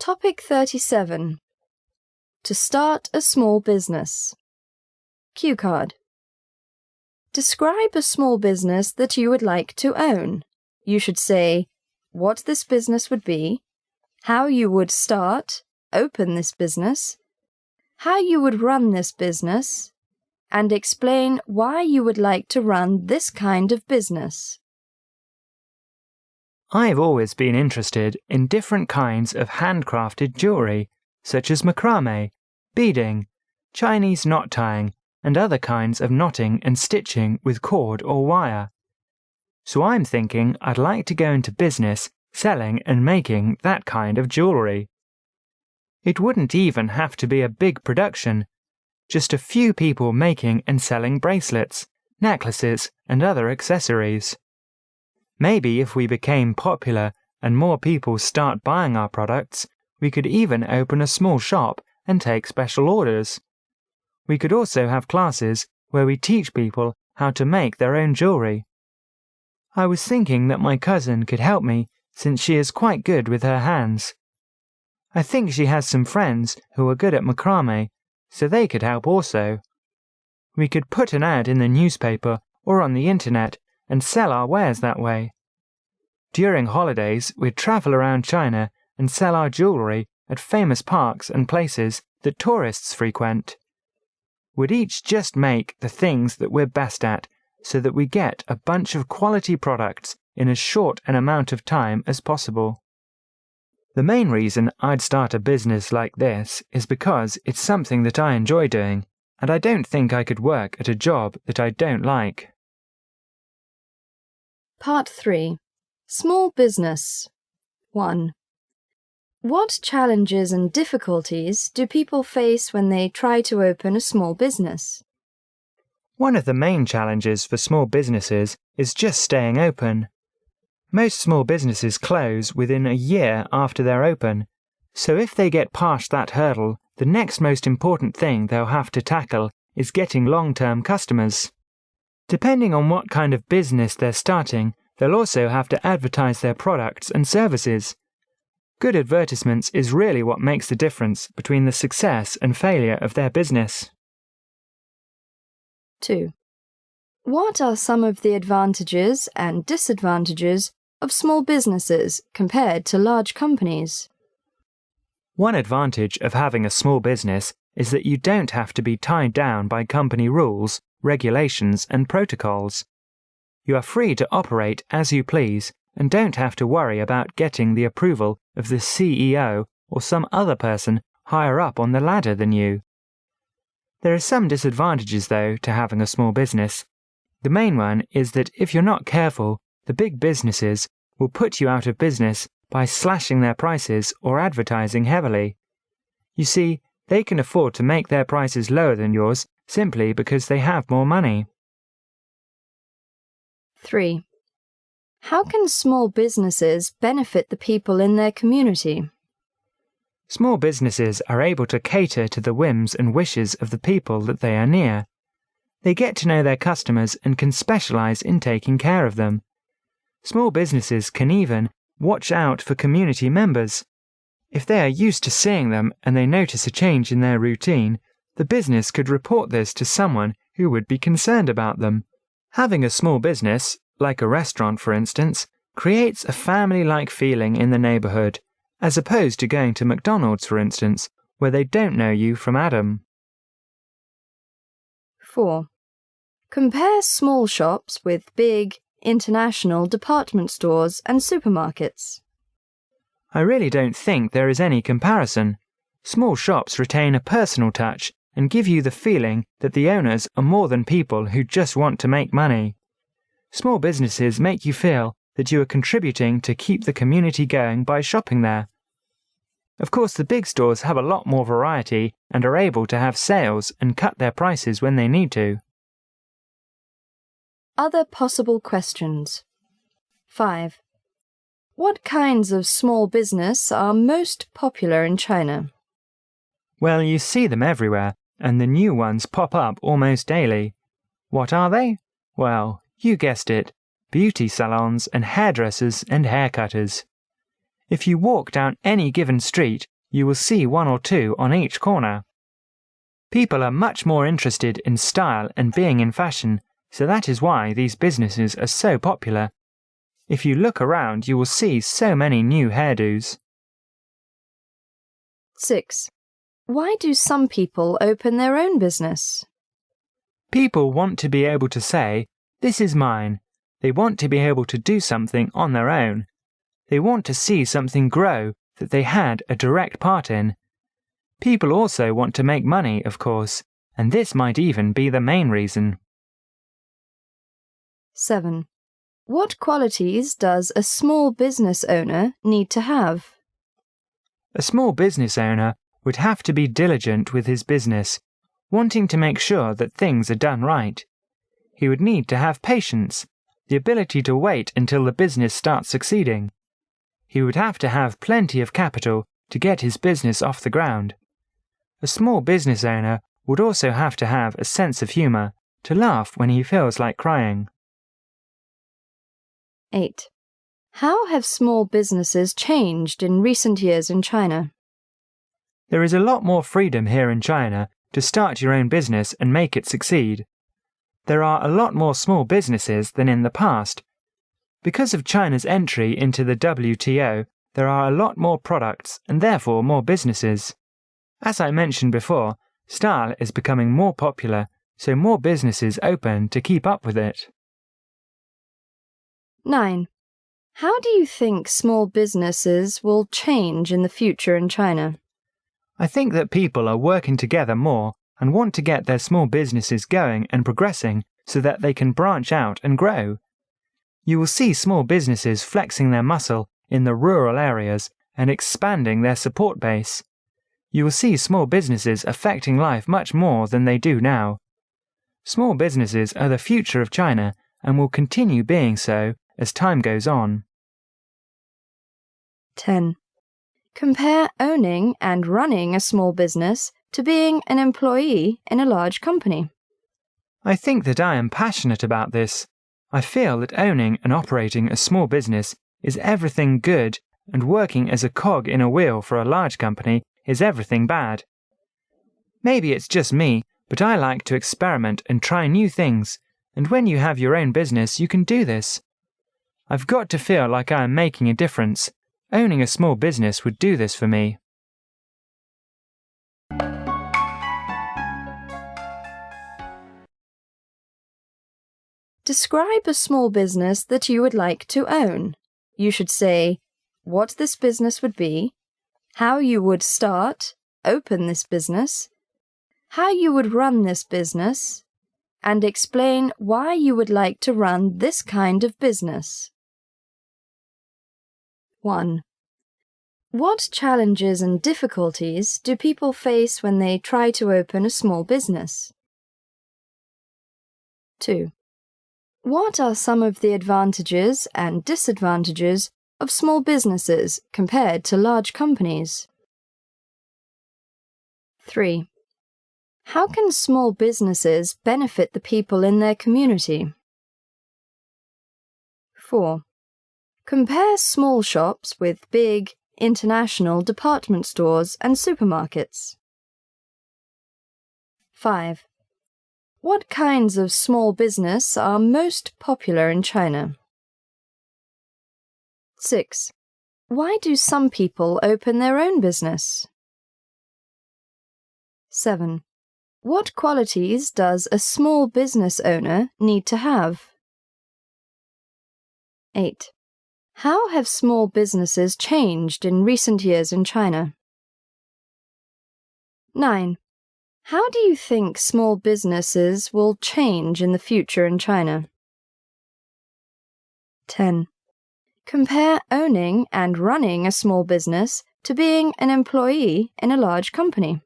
Topic 37. To start a small business. Cue card. Describe a small business that you would like to own. You should say what this business would be, how you would open this business, how you would run this business, and explain why you would like to run this kind of business. I've always been interested in different kinds of handcrafted jewellery, such as macrame, beading, Chinese knot tying, and other kinds of knotting and stitching with cord or wire. So I'm thinking I'd like to go into business selling and making that kind of jewellery. It wouldn't even have to be a big production, just a few people making and selling bracelets, necklaces, and other accessories. Maybe if we became popular and more people start buying our products, we could even open a small shop and take special orders. We could also have classes where we teach people how to make their own jewellery. I was thinking that my cousin could help me since she is quite good with her hands. I think she has some friends who are good at macrame, so they could help also. We could put an ad in the newspaper or on the internet and sell our wares that way. During holidays, we'd travel around China and sell our jewellery at famous parks and places that tourists frequent. We'd each just make the things that we're best at so that we get a bunch of quality products in as short an amount of time as possible. The main reason I'd start a business like this is because it's something that I enjoy doing, and I don't think I could work at a job that I don't like. Part 3. Small business. 1. What challenges and difficulties do people face when they try to open a small business? One of the main challenges for small businesses is just staying open. Most small businesses close within a year after they're open, so if they get past that hurdle, the next most important thing they'll have to tackle is getting long-term customers. Depending on what kind of business they're starting, they'll also have to advertise their products and services. Good advertisements is really what makes the difference between the success and failure of their business. 2. What are some of the advantages and disadvantages of small businesses compared to large companies? One advantage of having a small business is that you don't have to be tied down by company rules, regulations, and protocols. You are free to operate as you please and don't have to worry about getting the approval of the CEO or some other person higher up on the ladder than you. There are some disadvantages, though, to having a small business. The main one is that if you're not careful, the big businesses will put you out of business by slashing their prices or advertising heavily. You see, they can afford to make their prices lower than yours simply because they have more money. 3. How can small businesses benefit the people in their community? Small businesses are able to cater to the whims and wishes of the people that they are near. They get to know their customers and can specialize in taking care of them. Small businesses can even watch out for community members. If they are used to seeing them and they notice a change in their routine, the business could report this to someone who would be concerned about them. Having a small business, like a restaurant for instance, creates a family-like feeling in the neighborhood, as opposed to going to McDonald's, for instance, where they don't know you from Adam. 4. Compare small shops with big, international department stores and supermarkets. I really don't think there is any comparison. Small shops retain a personal touch and give you the feeling that the owners are more than people who just want to make money. Small businesses make you feel that you are contributing to keep the community going by shopping there. Of course, the big stores have a lot more variety and are able to have sales and cut their prices when they need to. Other possible questions. 5. What kinds of small business are most popular in China? Well, you see them everywhere, and the new ones pop up almost daily. What are they? Well, you guessed it, beauty salons and hairdressers and haircutters. If you walk down any given street, You will see one or two on each corner. People are much more interested in style and being in fashion, so that is why these businesses are so popular. If you look around, you will see so many new hairdos. 6. Why do some people open their own business? People want to be able to say, "This is mine." They want to be able to do something on their own. They want to see something grow that they had a direct part in. People also want to make money, of course, and this might even be the main reason. 7. What qualities does a small business owner need to have? A small business owner would have to be diligent with his business, wanting to make sure that things are done right. He would need to have patience, the ability to wait until the business starts succeeding. He would have to have plenty of capital to get his business off the ground. A small business owner would also have to have a sense of humor, to laugh when he feels like crying. 8. How have small businesses changed in recent years in China? There is a lot more freedom here in China to start your own business and make it succeed. There are a lot more small businesses than in the past. Because of China's entry into the WTO, there are a lot more products and therefore more businesses. As I mentioned before, style is becoming more popular, so more businesses open to keep up with it. 9. How do you think small businesses will change in the future in China? I think that people are working together more and want to get their small businesses going and progressing so that they can branch out and grow. You will see small businesses flexing their muscle in the rural areas and expanding their support base. You will see small businesses affecting life much more than they do now. Small businesses are the future of China and will continue being so as time goes on. 10. Compare owning and running a small business to being an employee in a large company. I think that I am passionate about this. I feel that owning and operating a small business is everything good, and working as a cog in a wheel for a large company is everything bad. Maybe it's just me, but I like to experiment and try new things, and when you have your own business, you can do this. I've got to feel like I am making a difference. Owning a small business would do this for me. Describe a small business that you would like to own. You should say what this business would be, how you would open this business, how you would run this business, and explain why you would like to run this kind of business. 1. What challenges and difficulties do people face when they try to open a small business? 2. What are some of the advantages and disadvantages of small businesses compared to large companies? 3. How can small businesses benefit the people in their community? 4. Compare small shops with big, international department stores and supermarkets. 5. What kinds of small business are most popular in China? 6. Why do some people open their own business? 7. What qualities does a small business owner need to have? 8. How have small businesses changed in recent years in China? 9. How do you think small businesses will change in the future in China? 10. Compare owning and running a small business to being an employee in a large company.